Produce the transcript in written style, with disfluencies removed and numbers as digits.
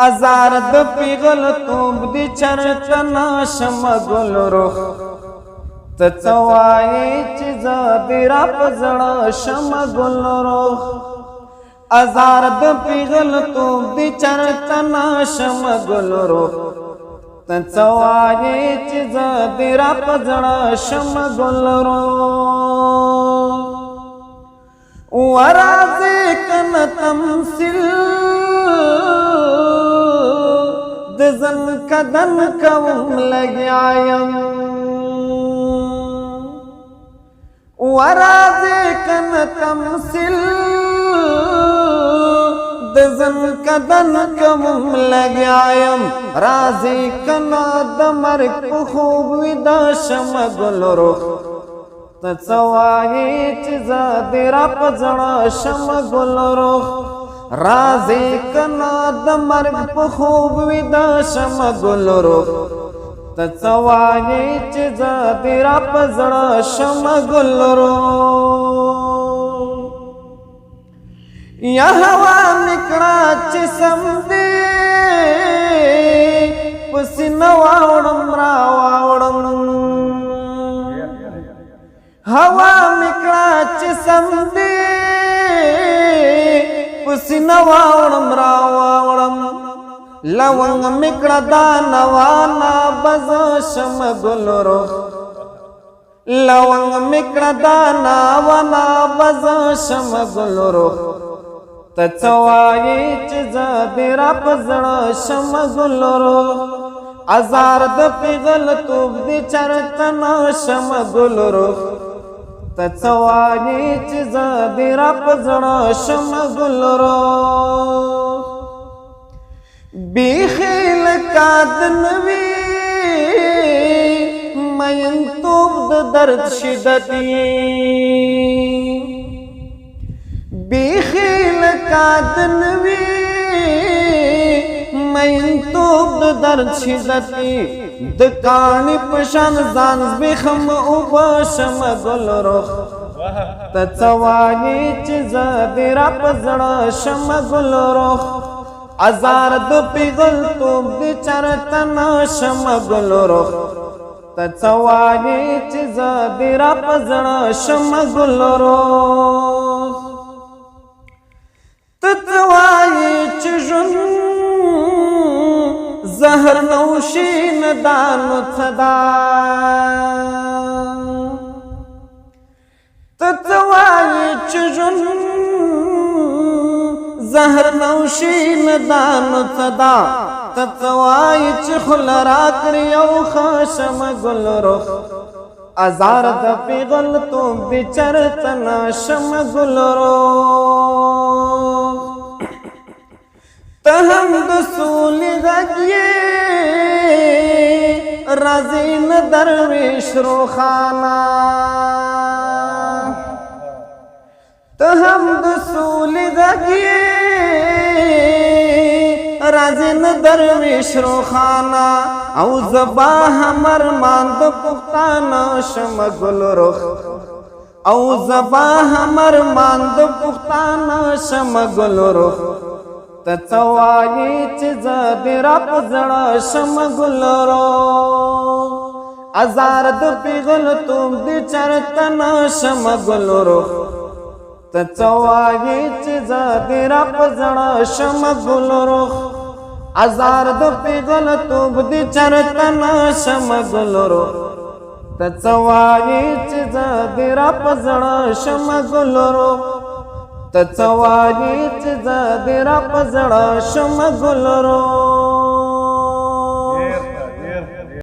ازار د پیغل توب دی چرته ناشم ګل روح ته څوایې چې زه دې را په زړه شم ګل روح ازار د پیغل توب دی چرته ناشم ګل روح ته څوایې چې زه دې را په زړه شم ګل روح ورازې کنه تمثیل دزن کدن کوم لگیایم ورازی کن تمثیل دزن کدن کوم لگیایم رازی کن دمرک خوب ویدا شم گل روح تڅوایې چې زه دې را په زړه شم ګل روح رازی کنا د مرگ په خوب ویدا شم ګل روح ته څوایې چې زه دې را په زړه شم ګل روح یا هوا مې کړه چې سم دې په سینه واوړم راواوړم هوا مې کړه چې سم دې پسینه واوړم راواوړم لونګ مکړه دانا وانا بز شم ګل روح لونګ مکړه دانا وانا بز شم ګل روح ته څوایې چې زه دې را په زړه شم ګل روح ازار د پیغل توب دې چرته ناشم ګل روح ته څوایې چې زه دې را په زړه شم ګل روح بیخي لکه د نوي مینتوب د درد شدتي بیخي لکه د نوي مینتوب د درد شدتي د کاڼي په شان ځان زبېښم اوبه شم ګل روح ته څوایې چې زه دې را په زړه شم ګل روح ازار د پیغل توب دې چرته ناشم ګل روح ته څوایې چې زه دې را په زړه شم ګل روح ته څوایې چې ژوند زهر نوشین دانو صدا ته څوایې چې ژوند زهر نوشین دانو صدا ته څوایې چې خوله راکړې یو ښه شم ګل روح ازار د پیغل توب دې چرته ناشم ګل روح ته هم د سولې غږ یې راځي نه درویش روښانه ته هم د سولې غږ یې راځي نه درویش روښانه او زبا هم ارمان د پښتانه شم ګل روح او زبا هم ارمان د پښتانه شم ګل روح ته څوایې چې زه دې را په زړه شم ګل روح ازار د پیغل توب دې چرته ناشم ګل روح ته څوایې چې زه دې را په زړه شم ګل روح ازار د پیغل توب دې چرته ناشم ګل روح ته څوایې چې زه دې را په زړه شم ګل روح ته څوایې چې زه دې را په زړه شم ګل روح